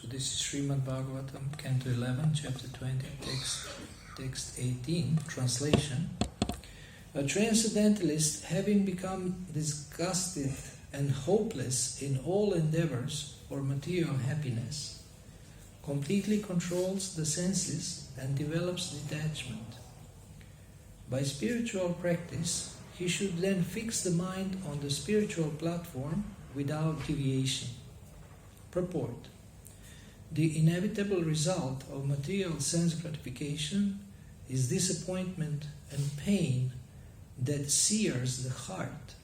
So this is Srimad Bhagavatam, Canto 11, Chapter 20, text 18, translation. A transcendentalist, having become disgusted and hopeless in all endeavors for material happiness, completely controls the senses and develops detachment. By spiritual practice, he should then fix the mind on the spiritual platform without deviation. Purport. The inevitable result of material sense gratification is disappointment and pain that sears the heart.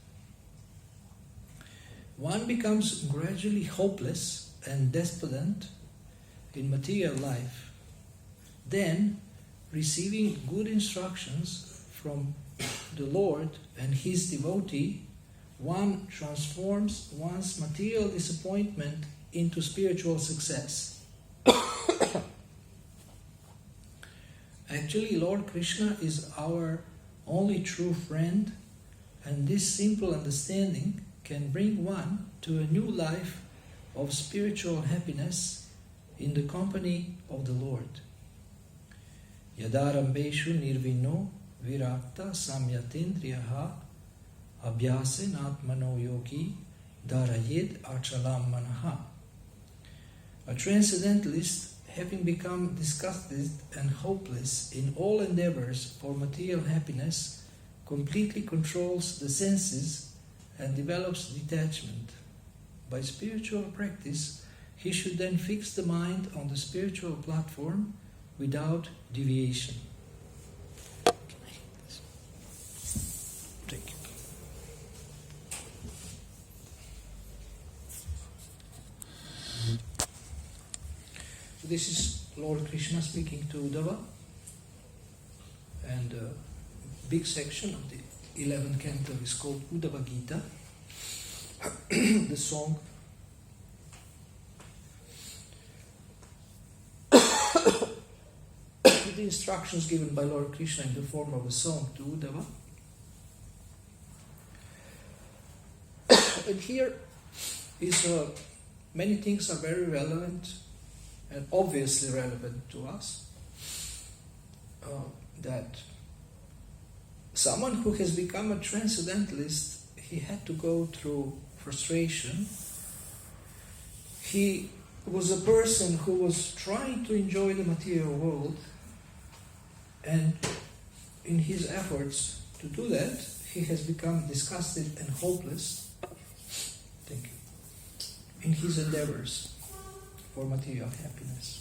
One becomes gradually hopeless and despondent in material life. Then, receiving good instructions from the Lord and his devotee, one transforms one's material disappointment into spiritual success. Actually, Lord Krishna is our only true friend, and this simple understanding can bring one to a new life of spiritual happiness in the company of the Lord. Yadarambeshu nirvino virakta samyatendriyaha abhyasen atmano yogi darayed achalam manaha. A transcendentalist, having become disgusted and hopeless in all endeavors for material happiness, completely controls the senses and develops detachment. By spiritual practice, he should then fix the mind on the spiritual platform without deviation. Thank you. So this is Lord Krishna speaking to Uddhava, and a big section of the 11th canto is called Uddhava Gita. The song the instructions given by Lord Krishna in the form of a song to Uddhava. And here is many things are very relevant and obviously relevant to us. That someone who has become a transcendentalist, he had to go through frustration. He was a person who was trying to enjoy the material world, and in his efforts to do that, he has become disgusted and hopeless. Thank you. In his endeavors for material happiness.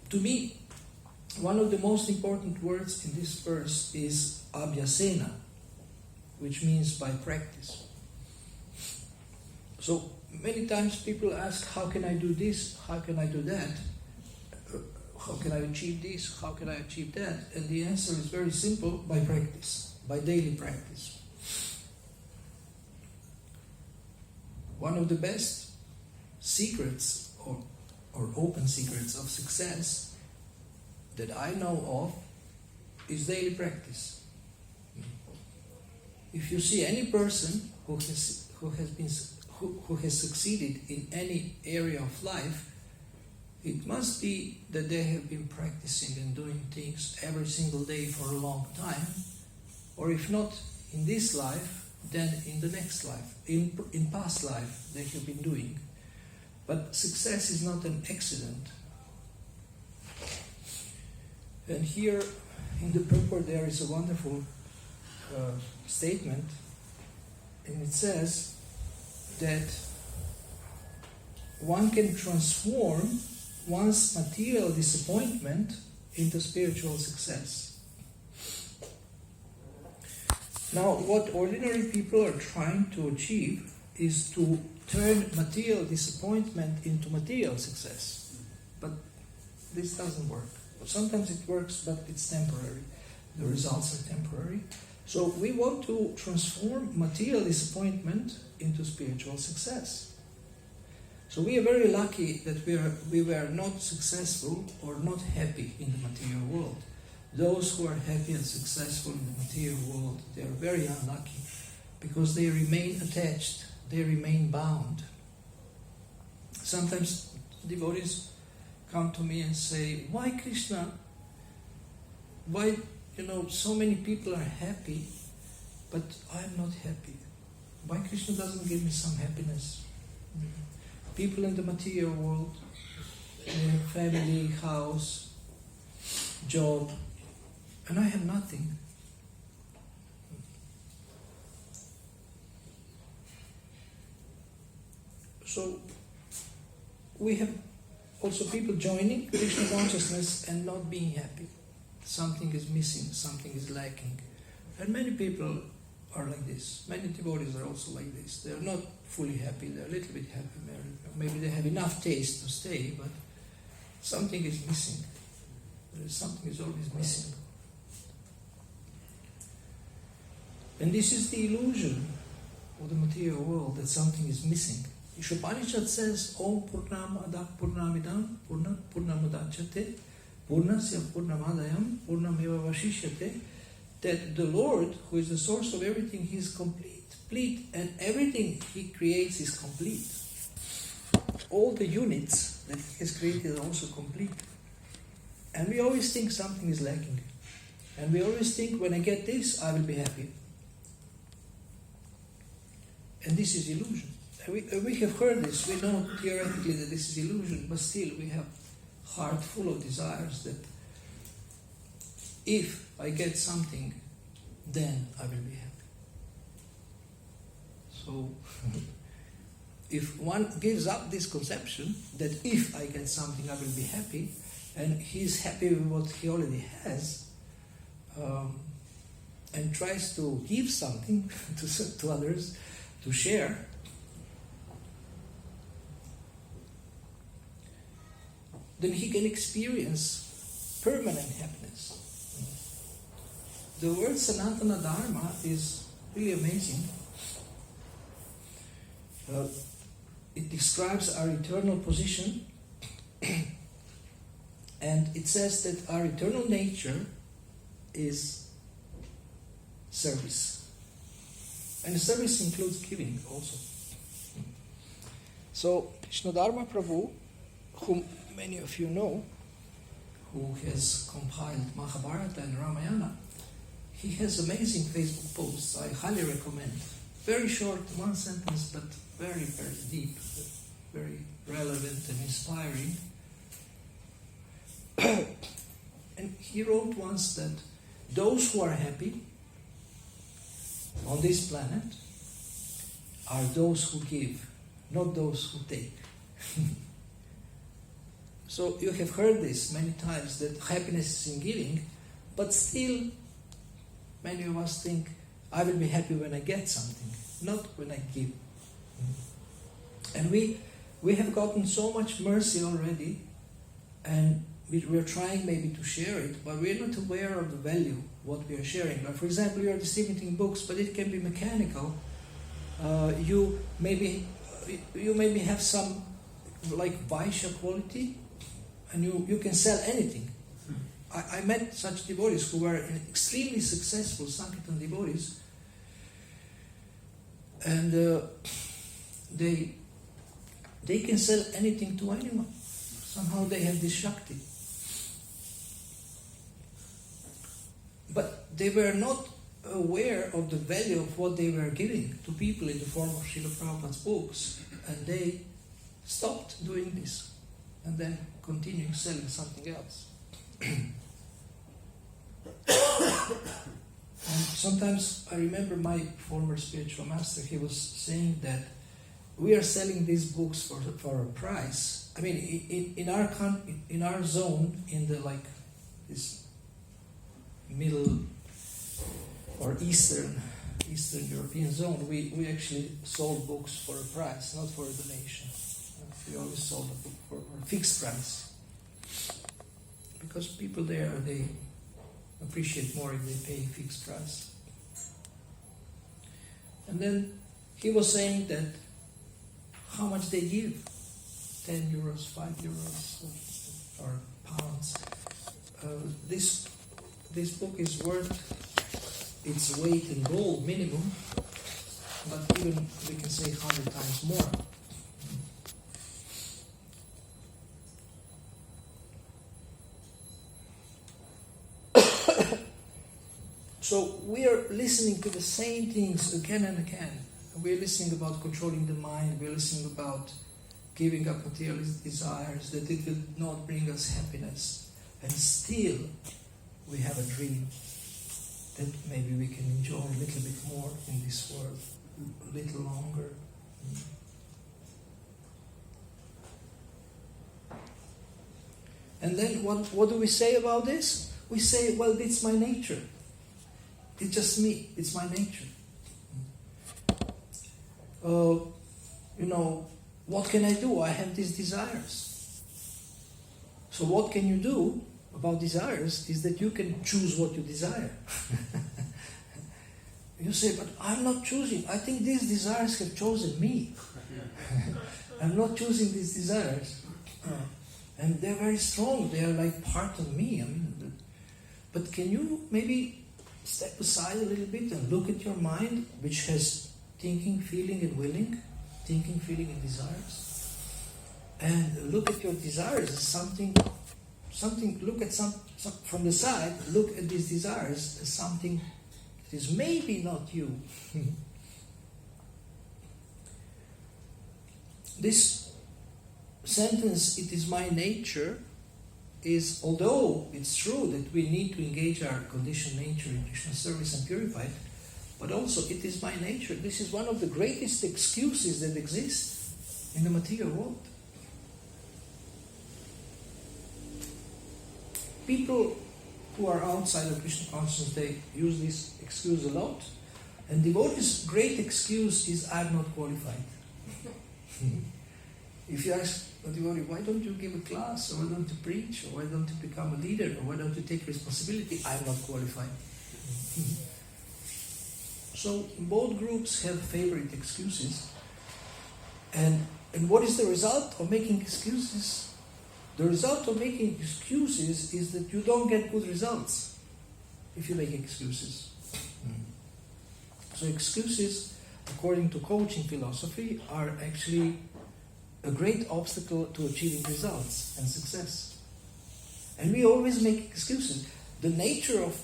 To me, one of the most important words in this verse is abhyasena, which means by practice. So many times people ask, how can I do this? How can I do that? How can I achieve this? How can I achieve that? And the answer is very simple: by practice, by daily practice. One of the best secrets or open secrets of success that I know of is daily practice. If you see any person who has succeeded in any area of life, it must be that they have been practicing and doing things every single day for a long time, or if not in this life, then in the next life, in past life they have been doing. But success is not an accident. And here in the purport there is a wonderful statement, and it says that one can transform one's material disappointment into spiritual success. Now, what ordinary people are trying to achieve is to turn material disappointment into material success. But this doesn't work. Sometimes it works, but it's temporary. The results are temporary. So we want to transform material disappointment into spiritual success. So we are very lucky that we were not successful or not happy in the material world. those who are happy and successful in the material world, they are very unlucky because they remain attached, they remain bound. Sometimes devotees come to me and say, why Krishna, why, so many people are happy, but I'm not happy. Why Krishna doesn't give me some happiness? People in the material world, family, house, job, and I have nothing. So we have also people joining Krishna consciousness and not being happy. Something is missing, something is lacking. And many people are like this. Many devotees are also like this. They are not fully happy, they are a little bit happy. Maybe they have enough taste to stay, but something is missing. Something is always missing. And this is the illusion of the material world, that something is missing. Ishopanishad says, Om Purnam Adak Purnamidam Purnat Purnamudachate Purnasya Purnamadayam Purnameva Vashishyate, that the Lord, who is the source of everything, He is complete, and everything He creates is complete. All the units that He has created are also complete. And we always think something is lacking. And we always think, when I get this, I will be happy. And this is illusion. We have heard this, we know theoretically that this is illusion, but still we have heart full of desires that if I get something, then I will be happy. So, if one gives up this conception that if I get something I will be happy, and he is happy with what he already has, and tries to give something to others, to share, then he can experience permanent happiness. The word Sanatana Dharma is really amazing. It describes our eternal position, and it says that our eternal nature is service. And the service includes giving also. So, Krishnadharma Prabhu, whom many of you know, who has compiled Mahabharata and Ramayana, he has amazing Facebook posts. I highly recommend. Very short, one sentence, but very, very deep, very relevant and inspiring. And he wrote once that those who are happy on this planet are those who give, not those who take. So you have heard this many times, that happiness is in giving, but still many of us think, I will be happy when I get something, not when I give. And we have gotten so much mercy already, and we're trying maybe to share it, but we're not aware of the value what we are sharing. Like, for example, you are distributing books, but it can be mechanical. You maybe have some like Vaishya quality, and you can sell anything. I met such devotees who were extremely successful Sankirtan devotees, and they can sell anything to anyone. Somehow they have this Shakti. But they were not aware of the value of what they were giving to people in the form of Srila Prabhupada's books, and they stopped doing this and then continuing selling something else. And sometimes I remember my former spiritual master, he was saying that we are selling these books for a price. I mean, in our zone, in the this middle or Eastern European zone, we actually sold books for a price, not for a donation. We always sold a book for a fixed price, because people there, they appreciate more if they pay a fixed price. And then he was saying that how much they give, 10 euros, 5 euros, or pounds. This this book is worth its weight in gold minimum, but even we can say 100 times more. So we are listening to the same things again and again. We're listening about controlling the mind, we're listening about giving up material desires, that it will not bring us happiness. And still, we have a dream that maybe we can enjoy a little bit more in this world, a little longer. And then what do we say about this? We say, well, it's my nature. It's just me. It's my nature. What can I do? I have these desires. So what can you do about desires is that you can choose what you desire. You say, but I'm not choosing. I think these desires have chosen me. I'm not choosing these desires. And they're very strong. They are like part of me. But can you maybe step aside a little bit and look at your mind, which has thinking, feeling, and willing, thinking, feeling, and desires, and look at your desires as something. Look at some from the side. Look at these desires as something that is maybe not you. This sentence, "It is my nature," is, although it's true that we need to engage our conditioned nature in Krishna service and purify it, but also it is my nature. This is one of the greatest excuses that exist in the material world. People who are outside of Krishna consciousness, they use this excuse a lot. And devotees' great excuse is, "I'm not qualified." If you ask a devotee, "Why don't you give a class, or why don't you preach, or why don't you become a leader, or why don't you take responsibility?" "I'm not qualified." So both groups have favorite excuses. And what is the result of making excuses? The result of making excuses is that you don't get good results if you make excuses. So excuses, according to coaching philosophy, are actually a great obstacle to achieving results and success. And we always make excuses. The nature of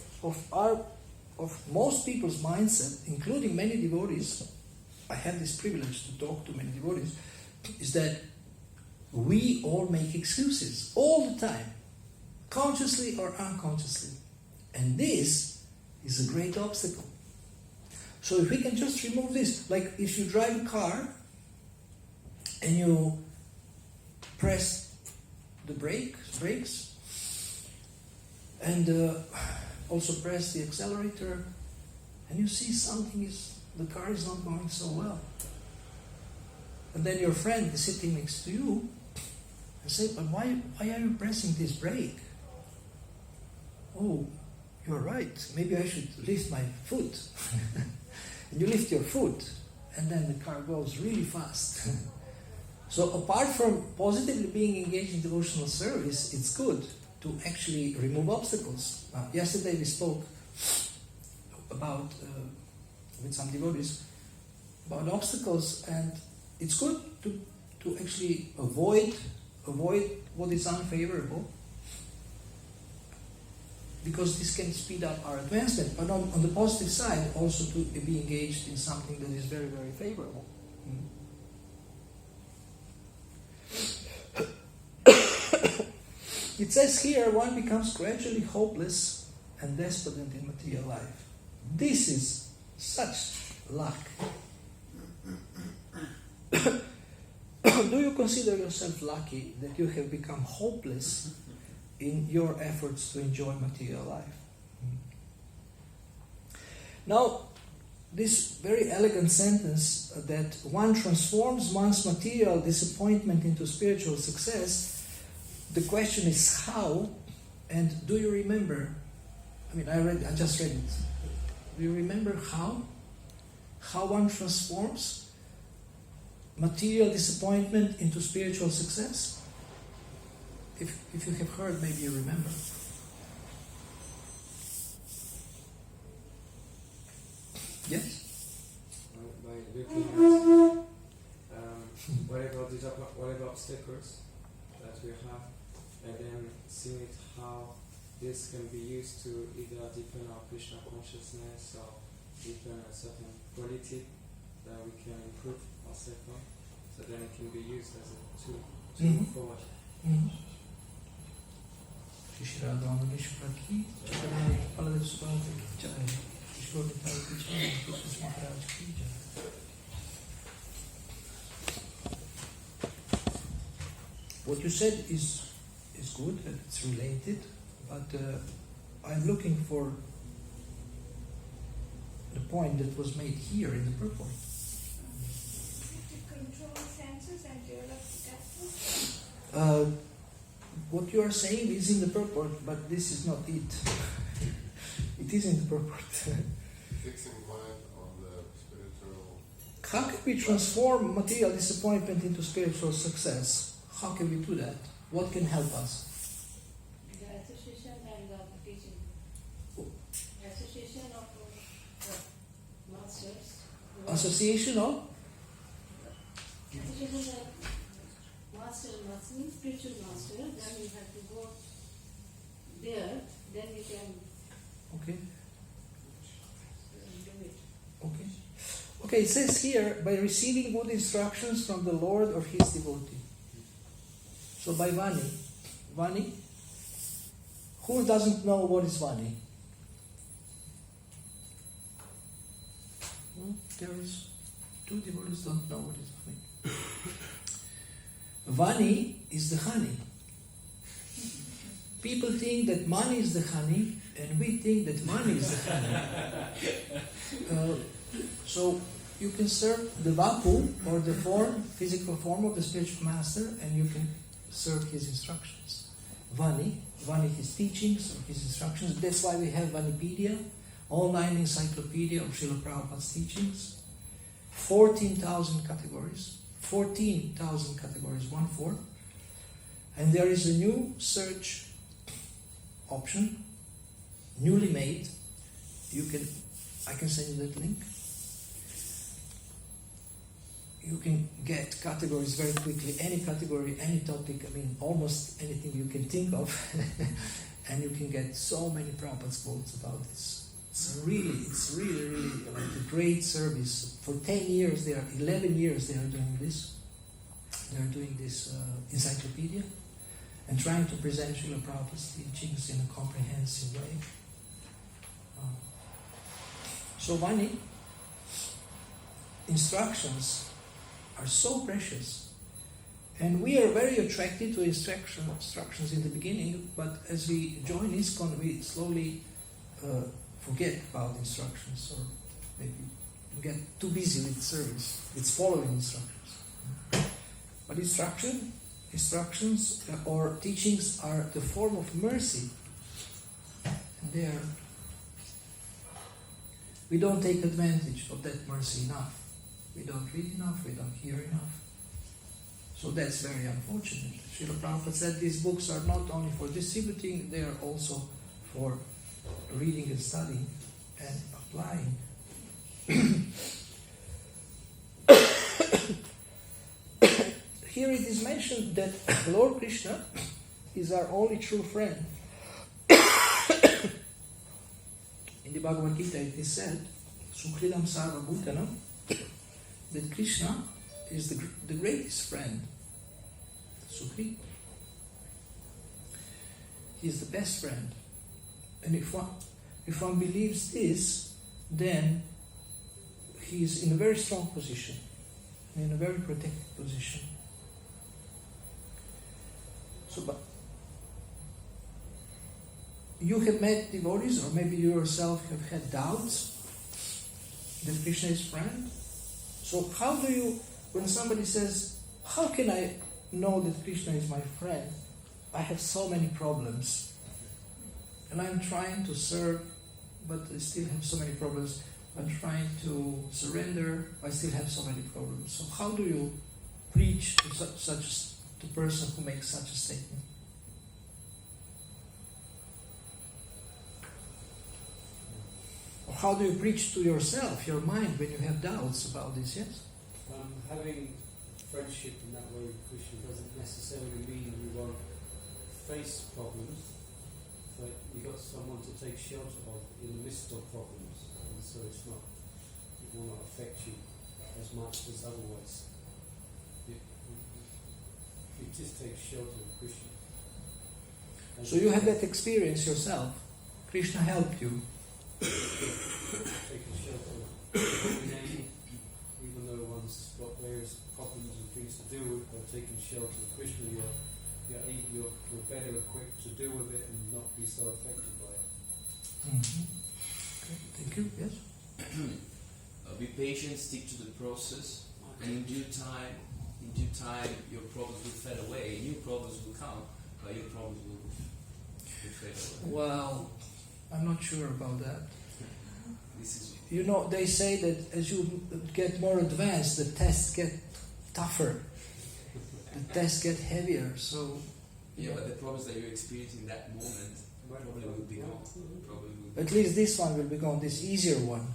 most people's mindset, including many devotees, I have this privilege to talk to many devotees, is that we all make excuses all the time, consciously or unconsciously. And this is a great obstacle. So if we can just remove this, like if you drive a car and you press the brakes and also press the accelerator, and you see the car is not going so well. And then your friend is sitting next to you and say, "But why are you pressing this brake?" "Oh, you're right. Maybe I should lift my foot." And you lift your foot, and then the car goes really fast. So apart from positively being engaged in devotional service, it's good to actually remove obstacles. Yesterday we spoke about, with some devotees, about obstacles, and it's good to actually avoid what is unfavorable, because this can speed up our advancement. But on the positive side, also to be engaged in something that is very, very favorable. It says here, one becomes gradually hopeless and despondent in material life. This is such luck. Do you consider yourself lucky that you have become hopeless in your efforts to enjoy material life? Now, this very elegant sentence that one transforms one's material disappointment into spiritual success, the question is how, and do you remember? I just read it. Do you remember how? How one transforms material disappointment into spiritual success? If you have heard, maybe you remember. Yes? By looking at whatever obstacles that we have, and then seeing how this can be used to either deepen our Krishna consciousness or deepen a certain quality that we can improve ourselves on. So then it can be used as a tool to move forward. Shri Radha Mandeshwara ki jai, Baladev Subhadra ki jai, Kishore Nitai ki jai, Krishna Maharaj ki jai. What you said is good, and it's related, but I'm looking for the point that was made here in the purport. To control senses and develop depth. What you are saying is in the purport, but this is not it. It is in the purport. Fixing mind on the spiritual. How can we transform material disappointment into spiritual success? How can we do that? What can help us? The association and the teaching. The association of the masters. Association of? Association of master means spiritual master. Then you have to go there. Then you can Okay. do it. Okay. Okay, it says here, by receiving good instructions from the Lord or his devotee. So by Vani. Vani? Who doesn't know what is Vani? There is two devotees don't know what is Vani. Vani is the honey. People think that money is the honey, and we think that money is the honey. So you can serve the vapu, or the form, physical form of the spiritual master, and you can serve his instructions. Vani his teachings, or his instructions. That's why we have Vanipedia, online encyclopedia of Srila Prabhupada's teachings. 14,000 categories. 14,000 categories, 1/4. And there is a new search option, newly made. I can send you that link. You can get categories very quickly, any category, any topic, almost anything you can think of, and you can get so many Prabhupada's quotes about this. It's really like a great service. For 10 years, 11 years they are doing this. They are doing this encyclopedia and trying to present Srila Prabhupada's teachings in a comprehensive way. So Vani, instructions are so precious, and we are very attracted to instructions in the beginning, but as we join ISKCON, we slowly forget about instructions, or maybe we get too busy with service, with following instructions. But instructions or teachings are the form of mercy, and we don't take advantage of that mercy enough. We don't read enough, we don't hear enough. So that's very unfortunate. Srila Prabhupada said these books are not only for distributing, they are also for reading and studying and applying. Here it is mentioned that Lord Krishna is our only true friend. In the Bhagavad Gita it is said, Sukhridam Sarva Bhutanam, that Krishna is the greatest friend. Sukhi. He is the best friend. And if one believes this, then he is in a very strong position, in a very protected position. So, but you have met devotees, or maybe you yourself have had doubts that Krishna is friend. So how do you, when somebody says, how can I know that Krishna is my friend? I have so many problems. And I'm trying to serve, but I still have so many problems. I'm trying to surrender, I still have so many problems. So how do you preach to such the person who makes such a statement? How do you preach to yourself, your mind, when you have doubts about this? Yes. Having friendship in that way with Krishna doesn't necessarily mean we won't face problems, but you've got someone to take shelter of in the midst of problems, and so it will not affect you as much as otherwise. You just take shelter of Krishna. So you had that experience yourself. Krishna helped you. Taking shelter of even though one's got various problems and things to deal with, by taking shelter of Krishna, you're better equipped to deal with it and not be so affected by it. Mm-hmm. Okay. Thank you. Yes. Be patient, stick to the process, and in due time, your problems will fade away. New problems will come, but your problems will fade away. Well, I'm not sure about that. This is They say that as you get more advanced, the tests get tougher. The tests get heavier. So, but the problems that you experience in that moment probably will be gone. At least this one will be gone. This easier one.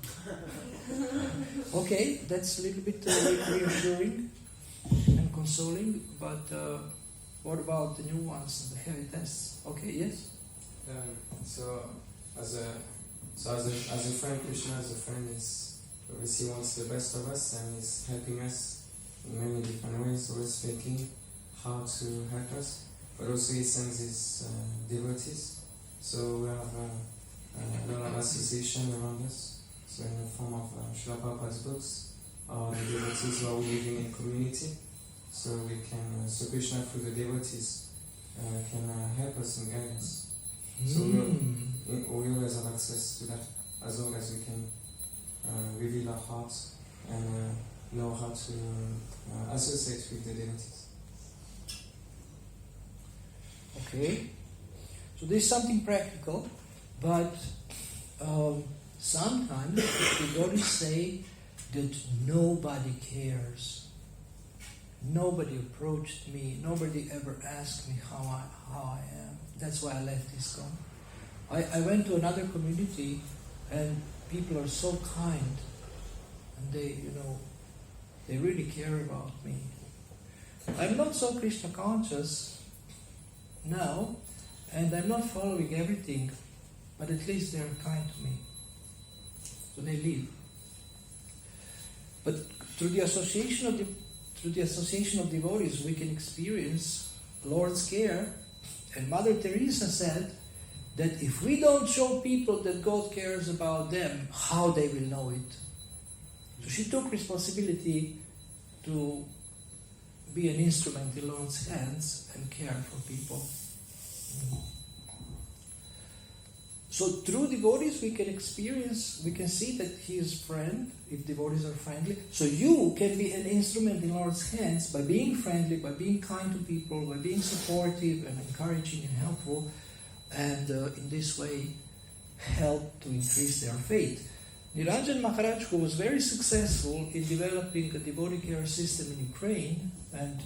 Okay, that's a little bit reassuring and consoling. But what about the new ones and the heavy tests? Okay, yes. So as a friend, Krishna as a friend is obviously wants the best of us and is helping us in many different ways, always thinking how to help us. But also he sends his devotees. So we have a lot of association around us. So in the form of Srila Prabhupada's books, the devotees who are living in community. So we can, so Krishna through the devotees can help us and guide us. So we always have access to that as long as we can reveal our hearts and know how to associate with the devotees. Okay. So this is something practical, but sometimes devotees say that nobody cares. Nobody approached me. Nobody ever asked me how I am. That's why I left ISKCON. I went to another community, and people are so kind, and they really care about me. I'm not so Krishna conscious now, and I'm not following everything, but at least they're kind to me. So they leave. But through the association of devotees, we can experience Lord's care. And Mother Teresa said that if we don't show people that God cares about them, how they will know it? So she took responsibility to be an instrument in Lord's hands and care for people. So through devotees we can see that He is friend, if devotees are friendly. So you can be an instrument in Lord's hands by being friendly, by being kind to people, by being supportive and encouraging and helpful, and in this way help to increase their faith. Niranjan Maharaj, who was very successful in developing a devotee care system in Ukraine and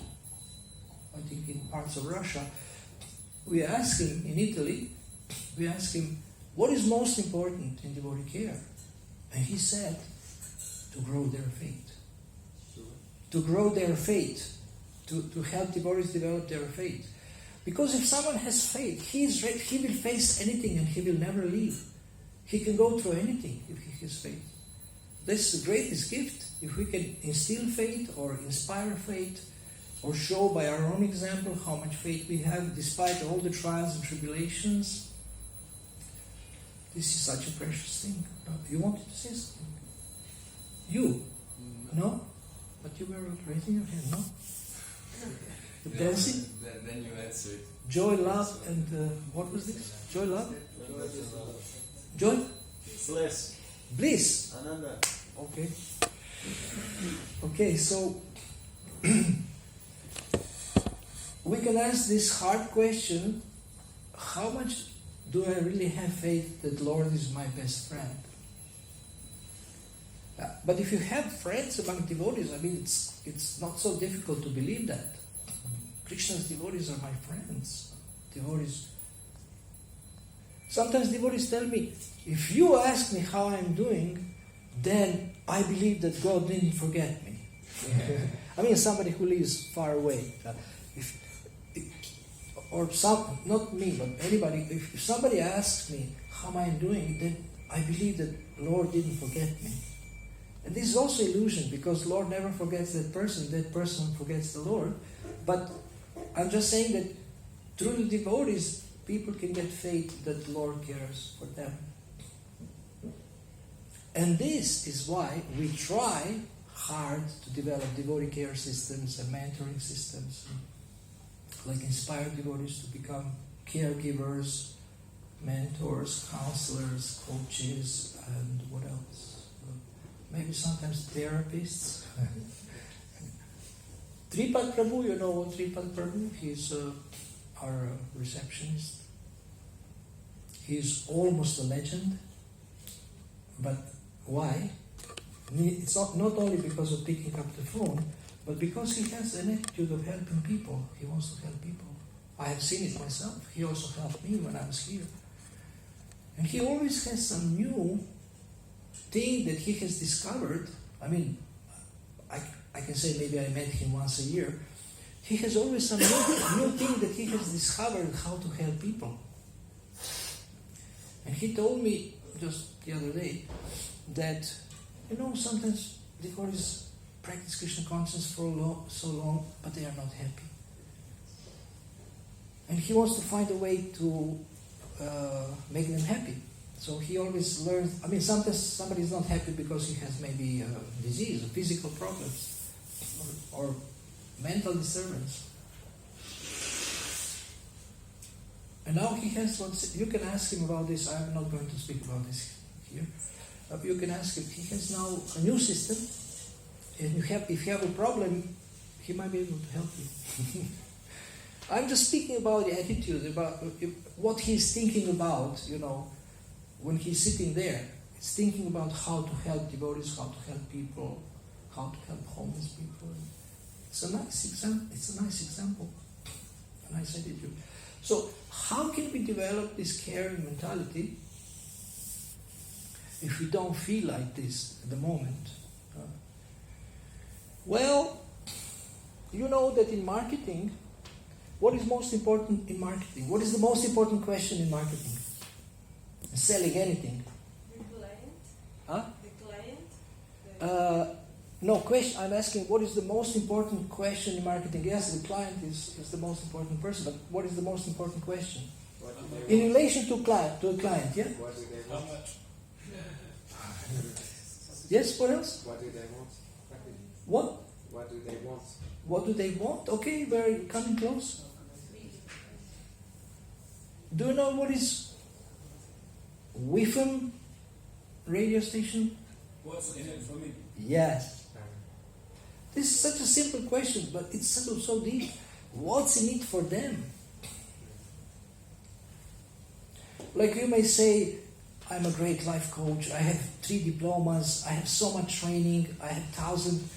I think in parts of Russia, we asked him, in Italy, what is most important in devotee care? And he said, to grow their faith. To grow their faith. To help devotees develop their faith. Because if someone has faith, he will face anything and he will never leave. He can go through anything if he has faith. That's the greatest gift. If we can instill faith or inspire faith or show by our own example how much faith we have despite all the trials and tribulations, this is such a precious thing. You wanted to say something? You? No? But you were raising your hand, no? Dancing? Then you answered. Joy, love, and what was this? Joy, love? Joy? Bliss. Bliss. Ananda. Okay. Okay, so we can ask this hard question: how much do I really have faith that Lord is my best friend? But if you have friends among devotees, I mean, it's not so difficult to believe that. Krishna's devotees are my friends. Devotees. Sometimes devotees tell me, if you ask me how I'm doing, then I believe that God didn't forget me. I mean, somebody who lives far away. Not me, but anybody, if somebody asks me how am I doing, then I believe that Lord didn't forget me. And this is also illusion, because Lord never forgets that person forgets the Lord. But I'm just saying that through the devotees, people can get faith that the Lord cares for them. And this is why we try hard to develop devotee care systems and mentoring systems, like inspire devotees to become caregivers, mentors, counselors, coaches, and what else? Maybe sometimes therapists. Tripad Prabhu, you know Tripad Prabhu? He's our receptionist. He's almost a legend. But why? It's not only because of picking up the phone, but because he has an attitude of helping people. He wants to help people. I have seen it myself. He also helped me when I was here. And he always has some new thing that he has discovered. I mean, I can say maybe I met him once a year. He has always some new thing that he has discovered how to help people. And he told me just the other day that, sometimes devotees practice Krishna consciousness for so long, but they are not happy. And he wants to find a way to make them happy. So he always learns. I mean, sometimes somebody is not happy because he has maybe a disease, or physical problems, or mental disturbance. And now he has you can ask him about this. I'm not going to speak about this here. You can ask him. He has now a new system, and if you have a problem, he might be able to help you. I'm just speaking about the attitude, about what he's thinking about, when he's sitting there. He's thinking about how to help devotees, how to help people, how to help homeless people. It's a nice example. A nice attitude. So, how can we develop this caring mentality if we don't feel like this at the moment? Well, you know that in marketing, what is most important in marketing? What is the most important question in marketing? Selling anything. The client? Huh? The client? No, question. I'm asking what is the most important question in marketing? Yes, the client is the most important person, but what is the most important question? What do they In want? relation to a client, yeah? What do they How want? much? Yes, what else? What do they want? What? What do they want? What do they want? Okay, we're coming close. Do you know what is WIFM radio station? What's in it for me? Yes. This is such a simple question, but it's so deep. What's in it for them? Like you may say, I'm a great life coach, I have 3 diplomas, I have so much training, I have 1,000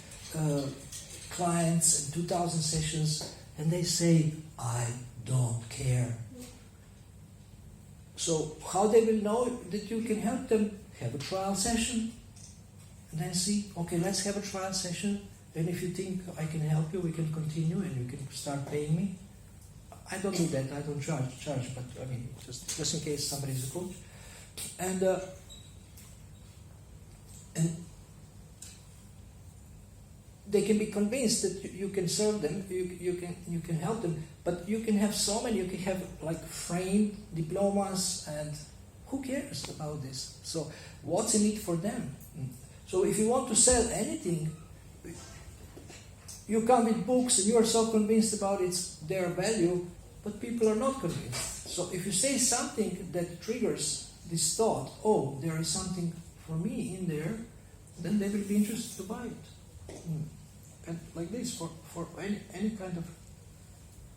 clients and 2,000 sessions, and they say, I don't care. So how they will know that you can help them? Have a trial session, and then see, okay, let's have a trial session, and if you think I can help you, we can continue and you can start paying me. I don't do that, I don't charge, but I mean, just in case somebody is a coach. And they can be convinced that you can serve them, you can help them, but you can have so many, you can have like framed diplomas, and who cares about this? So what's in it for them? So if you want to sell anything, you come with books and you are so convinced about their value, but people are not convinced. So if you say something that triggers this thought, oh, there is something for me in there, then they will be interested to buy it. And like this, for any kind of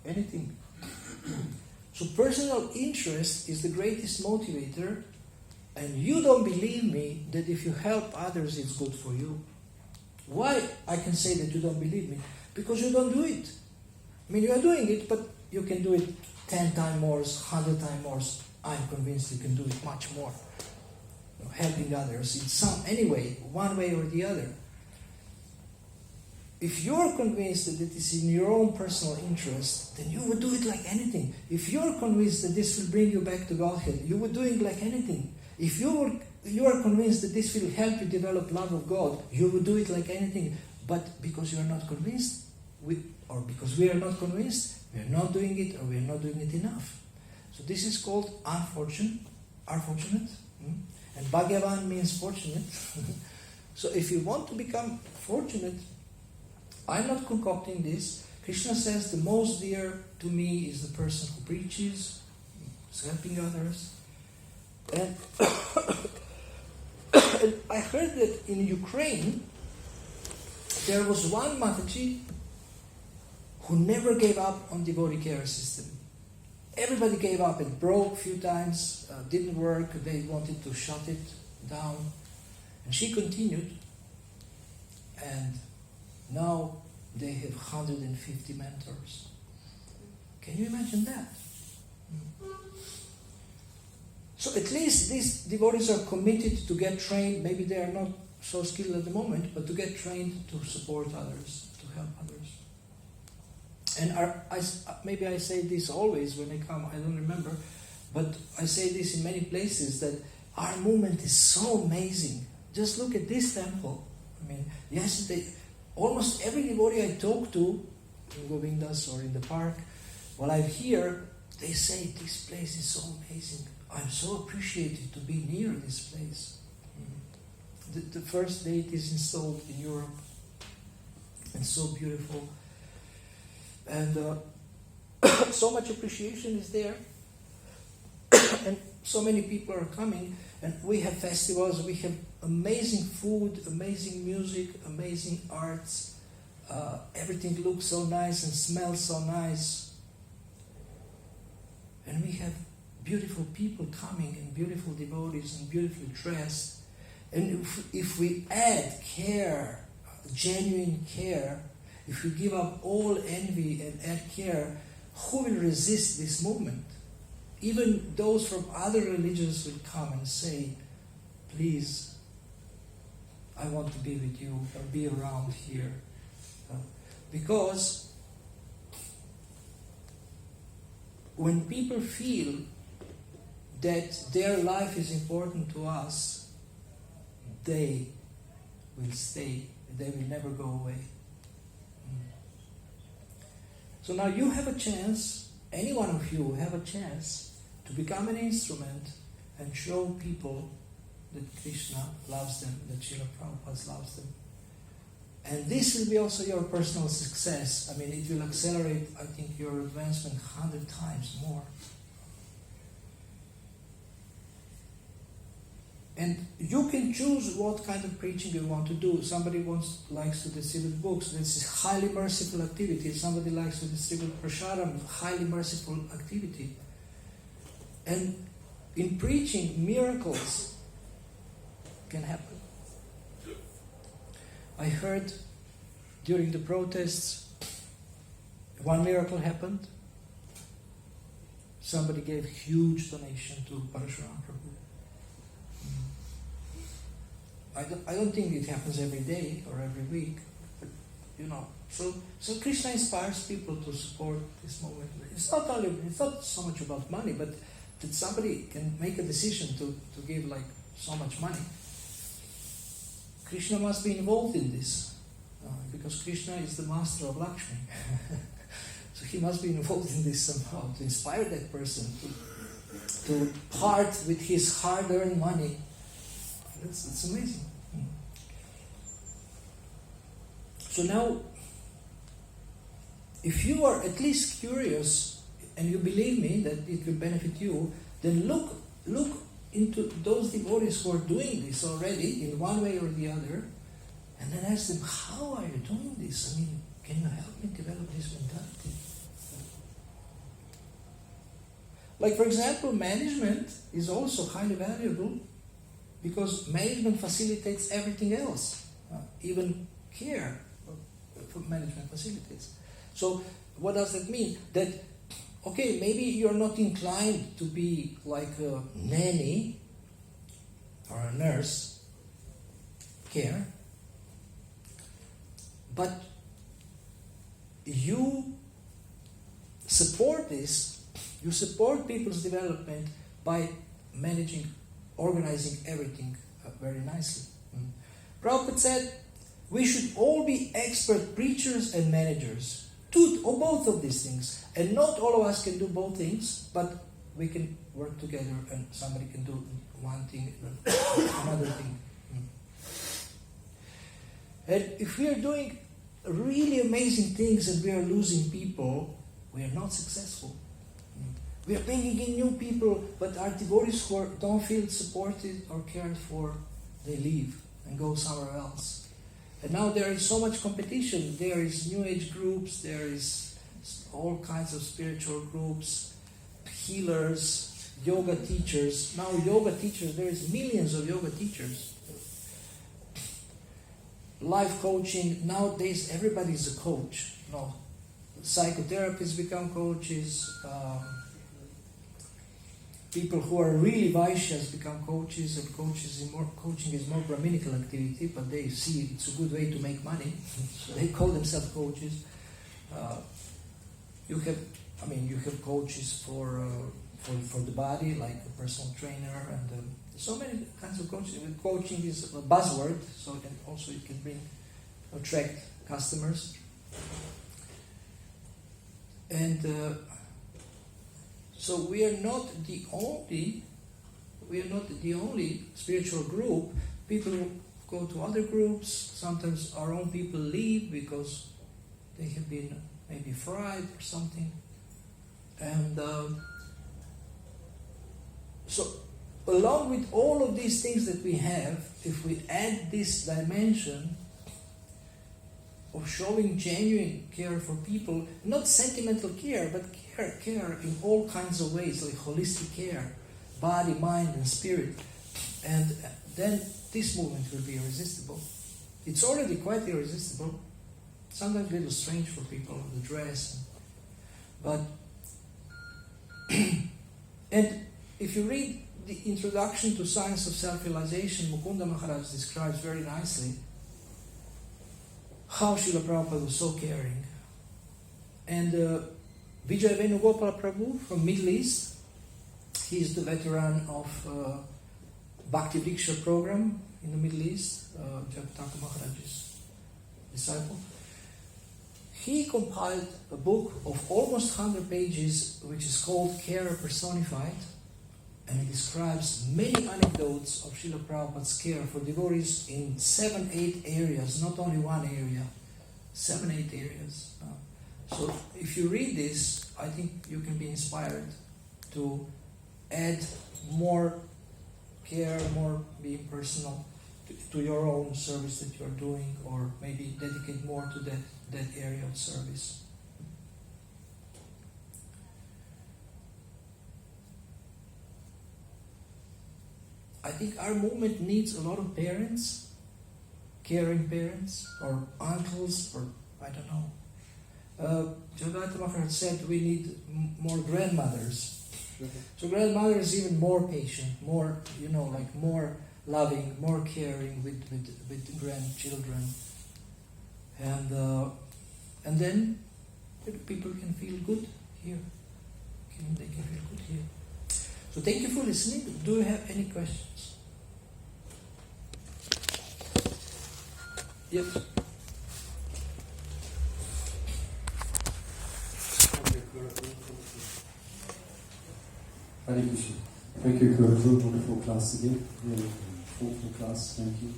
anything. So personal interest is the greatest motivator, and you don't believe me that if you help others, it's good for you. Why I can say that you don't believe me? Because you don't do it. I mean, you are doing it, but you can do it 10 times more, 100 times more, I'm convinced you can do it much more. Helping others in some anyway, one way or the other. If you're convinced that it is in your own personal interest, then you would do it like anything. If you're convinced that this will bring you back to Godhead, you would do it like anything. If you are convinced that this will help you develop love of God, you would do it like anything. But because you are not convinced, or because we are not convinced, we are not doing it, or we are not doing it enough. So this is called unfortunate. And Bhagavan means fortunate. So if you want to become fortunate, I'm not concocting this. Krishna says the most dear to me is the person who preaches, is helping others. And, and I heard that in Ukraine, there was one Mataji who never gave up on devotee care system. Everybody gave up. It broke a few times, didn't work. They wanted to shut it down. And she continued. And now they have 150 mentors. Can you imagine that? So at least these devotees are committed to get trained. Maybe they are not so skilled at the moment, but to get trained to support others, to help others. And maybe I say this always when I come, I don't remember, but I say this in many places, that our movement is so amazing. Just look at this temple. I mean, yesterday, almost every devotee I talk to, in Govindas or in the park, while I'm here, they say, this place is so amazing. I'm so appreciated to be near this place. The first day it is installed in Europe. And so beautiful. And so much appreciation is there. And so many people are coming. And we have festivals, we have amazing food, amazing music, amazing arts. Everything looks so nice and smells so nice. And we have beautiful people coming and beautiful devotees and beautifully dressed. And if we add care, genuine care, if we give up all envy and add care, who will resist this movement? Even those from other religions will come and say, please, I want to be with you or be around here. Because when people feel that their life is important to us, they will stay. They will never go away. So now you have a chance, any one of you have a chance to become an instrument and show people that Krishna loves them, that Srila Prabhupada loves them. And this will be also your personal success. I mean, it will accelerate, I think, your advancement 100 times more. And you can choose what kind of preaching you want to do. Somebody likes to distribute books. This is highly merciful activity. Somebody likes to distribute prasadam, highly merciful activity. And in preaching, miracles can happen. I heard during the protests, one miracle happened. Somebody gave huge donation to Parashuram Prabhu. I don't think it happens every day or every week, but So Krishna inspires people to support this movement. It's not so much about money, but that somebody can make a decision to give like so much money. Krishna must be involved in this, because Krishna is the master of Lakshmi. So he must be involved in this somehow, to inspire that person to part with his hard-earned money. That's amazing. So now, if you are at least curious and you believe me that it will benefit you, then look into those devotees who are doing this already in one way or the other, and then ask them, how are you doing this? I mean, can you help me develop this mentality? Like, for example, management is also highly valuable because management facilitates everything else, even care for management facilitates. So what does that mean? That okay, maybe you're not inclined to be like a nanny or a nurse care, but you support this, you support people's development by managing, organizing everything very nicely. Prabhupada said, we should all be expert preachers and managers, or both of these things. And not all of us can do both things, but we can work together and somebody can do one thing and another thing. And if we are doing really amazing things and we are losing people, we are not successful. We are bringing in new people, but our devotees who don't feel supported or cared for, they leave and go somewhere else. And now there is so much competition. There is New Age groups, there is all kinds of spiritual groups, healers, yoga teachers. Now yoga teachers, there is millions of yoga teachers. Life coaching, nowadays everybody's a coach. No, psychotherapists become coaches. People who are really Vaishyas become coaches, and coaching is more Brahminical activity, but they see it's a good way to make money, so they call themselves coaches. You have coaches for the body, like a personal trainer, and so many kinds of coaching. Coaching is a buzzword, so and also it can attract customers. And so we are not the only spiritual group. People go to other groups. Sometimes our own people leave because they have been maybe fried or something. And so along with all of these things that we have, if we add this dimension of showing genuine care for people, not sentimental care, but care in all kinds of ways, like holistic care, body, mind, and spirit, and then this movement will be irresistible. It's already quite irresistible. Sometimes a little strange for people, the dress, but and if you read the introduction to Science of Self-Realization, Mukunda Maharaj describes very nicely how Srila Prabhupada was so caring. And Vijay Venugopal Prabhu from Middle East, he is the veteran of Bhakti Vriksha program in the Middle East, Jagtaka Maharaj's disciple. He compiled a book of almost 100 pages, which is called Care Personified, and it describes many anecdotes of Srila Prabhupada's care for devotees in 7-8 areas, not only one area, 7-8 areas. So if you read this, I think you can be inspired to add more care, more being personal to your own service that you're doing, or maybe dedicate more to that area of service. I think our movement needs a lot of parents, caring parents, or uncles, or I don't know. Jagata Maharaj said we need more grandmothers. So grandmother is even more patient, more, more loving, more caring with grandchildren. And then people can feel good here. They can feel good here. So thank you for listening. Do you have any questions? Yes. Hare Krishna. Thank you, Guru. Wonderful class again. Really thoughtful class. Thank you.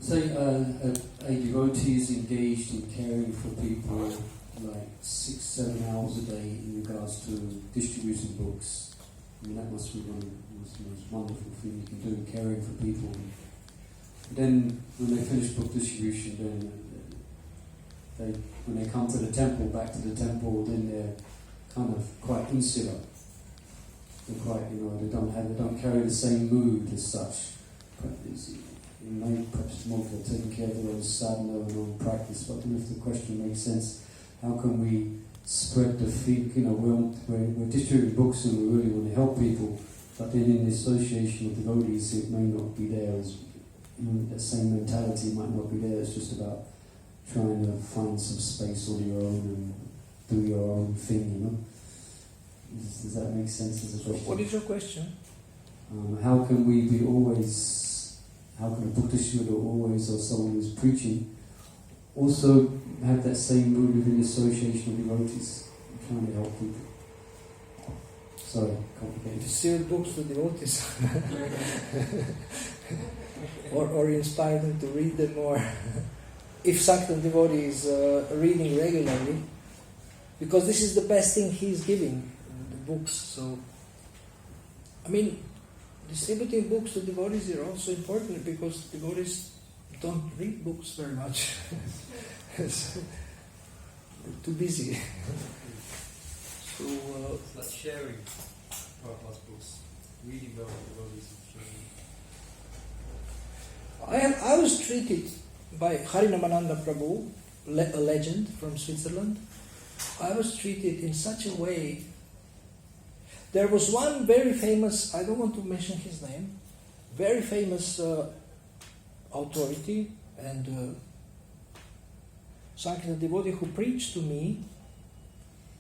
Say a devotee is engaged in caring for people like 6-7 hours a day in regards to distributing books. I mean, that must be one of the most wonderful things you can do, caring for people. Then, when they finish book distribution, then when they come to the temple, back to the temple, then they're kind of quite insular. They're quite, they don't carry the same mood as such. Perhaps more for taking care of their own sadhana and own practice. But if the question makes sense, how can we spread the feed. We're distributing books and we really want to help people, but then in the association of devotees, it may not be there as that same mentality might not be there. It's just about trying to find some space on your own and do your own thing. Does that make sense as a question? What is your question? How can we be always? How can a Buddhist always, or someone who's preaching, also have that same mood within the association of devotees, trying to help people? Sorry, complicated. Distribute books to devotees. or inspire them to read them more. If Sankirtan devotee is reading regularly, because this is the best thing he's giving, the books. So, distributing books to devotees is also important because devotees don't read books very much. So, they're too busy. So, It's like sharing Prabhupada's books, reading them with devotees and sharing. I was treated by Harinamananda Prabhu, a legend from Switzerland. I was treated in such a way. There was one very famous, I don't want to mention his name, very famous authority and Sankirtan devotee who preached to me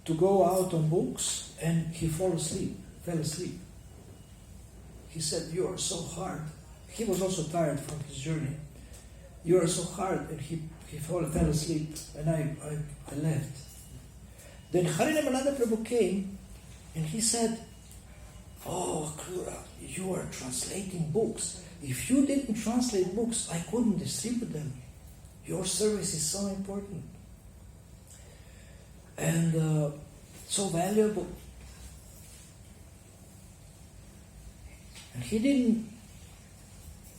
to go out on books, and he fell asleep. He said, "You are so hard." He was also tired from his journey. "You are so hard," and he fell asleep, and I left. Then Harinamananda Prabhu came, and he said, "Oh, Krura, you are translating books. If you didn't translate books, I couldn't distribute them. Your service is so important and so valuable." And he didn't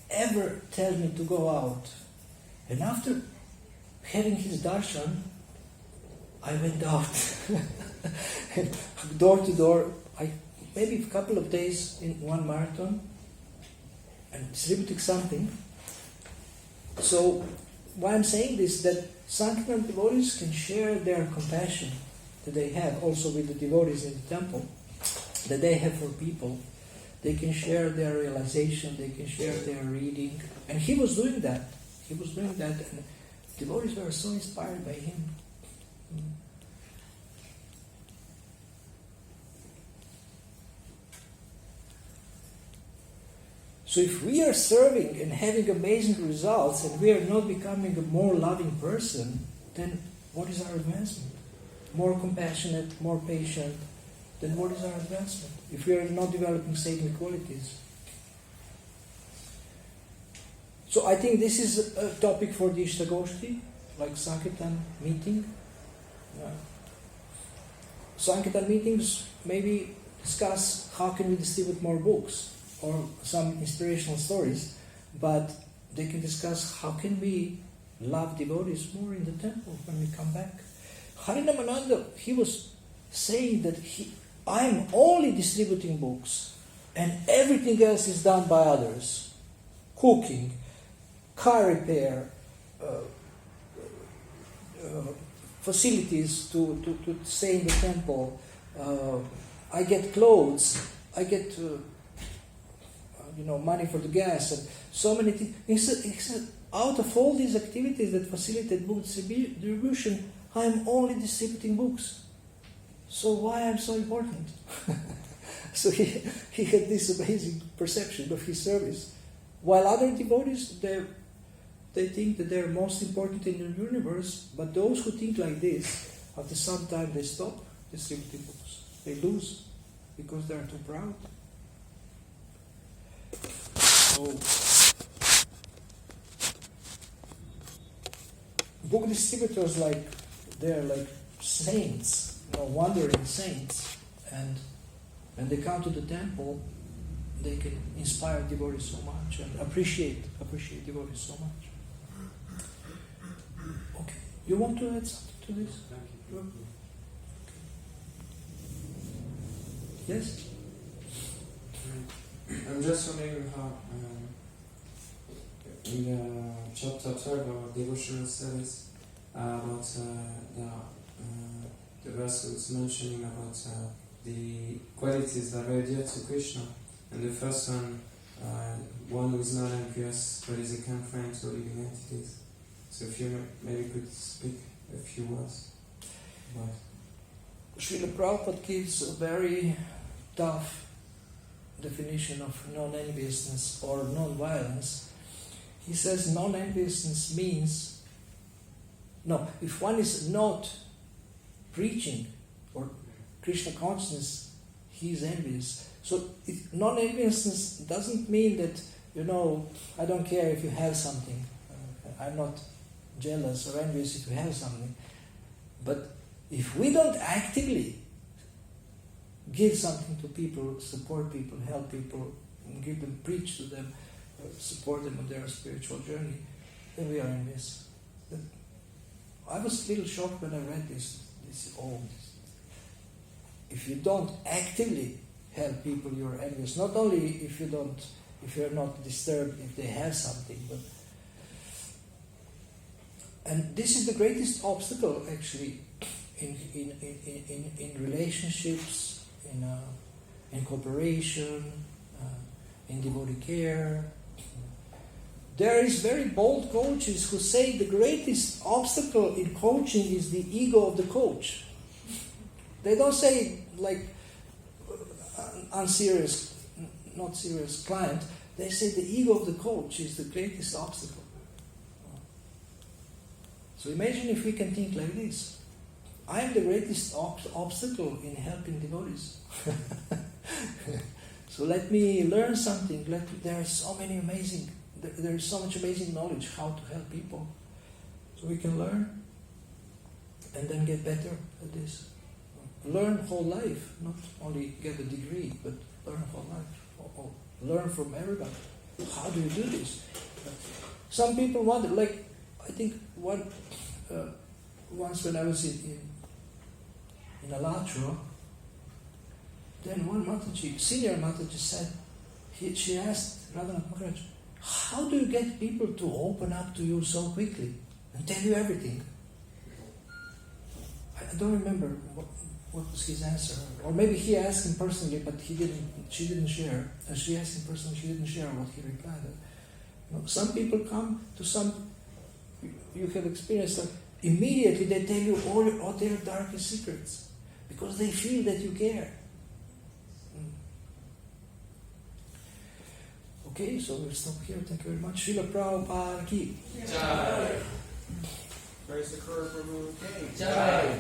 ever tell me to go out. And after having his darshan, I went out. Door to door, maybe a couple of days in one marathon, and distributing something. So, why I'm saying this, that Sankirtan devotees can share their compassion that they have also with the devotees in the temple, that they have for people. They can share their realization, they can share their reading. And he was doing that. And devotees were so inspired by him. So if we are serving and having amazing results and we are not becoming a more loving person, then what is our advancement? More compassionate, more patient, then what is our advancement? If we are not developing saintly qualities. So I think this is a topic for the Ishtagoshti, like Sankirtan meeting. Sankirtan meetings maybe discuss how can we distribute more books or some inspirational stories, but they can discuss how can we love devotees more in the temple when we come back. Harinamananda, he was saying that I'm only distributing books and everything else is done by others. Cooking, car repair, facilities to stay in the temple. I get clothes, I get money for the gas and so many things. He said, out of all these activities that facilitate book distribution, I'm only distributing books. So why I'm so important? So he had this amazing perception of his service. While other devotees, they think that they're most important in the universe, but those who think like this, after some time they stop distributing books. They lose because they're too proud. So, book distributors, they're like saints, wandering saints, and when they come to the temple, they can inspire devotees so much and appreciate devotees so much. Okay, you want to add something to this? Thank you. Yes? I'm just wondering how in the chapter 12 of devotional service about the verse was mentioning about the qualities that are dear to Krishna. And the first one who is not envious, but is a kind friend to living entities. So if you maybe could speak a few words about it. Srila Prabhupada gives a very tough definition of non-enviousness or non-violence. He says non-enviousness means, if one is not preaching or Krishna consciousness, he is envious. So non-enviousness doesn't mean that, I don't care if you have something. I'm not jealous or envious if you have something. But if we don't actively give something to people, support people, help people, give them, preach to them, support them on their spiritual journey, then we are envious. I was a little shocked when I read this. If you don't actively help people, you're envious. Not only if you're not disturbed if they have something, but and this is the greatest obstacle actually in relationships, in cooperation, in devotee care. There is very bold coaches who say the greatest obstacle in coaching is the ego of the coach. They don't say like unserious, not serious client. They say the ego of the coach is the greatest obstacle. So imagine if we can think like this. I am the greatest obstacle in helping devotees. So let me learn something. There is so much amazing knowledge how to help people. So we can learn and then get better at this. Learn whole life, not only get a degree, but learn whole life. Learn from everybody. How do you do this? Some people wonder, I think once when I was in Alatra, then one Mataji, senior Mataji said, she asked Radhanath Maharaj, how do you get people to open up to you so quickly and tell you everything? I don't remember what was his answer. Or maybe he asked him personally, but she didn't share. And she asked him personally, she didn't share what he replied. Some people come to you have experienced that immediately they tell you all their darkest secrets because they feel that you care. Okay, so we'll stop here. Thank you very much. Srila Prabhupada ki. Jai. Praise the Lord, Prabhu. Jai.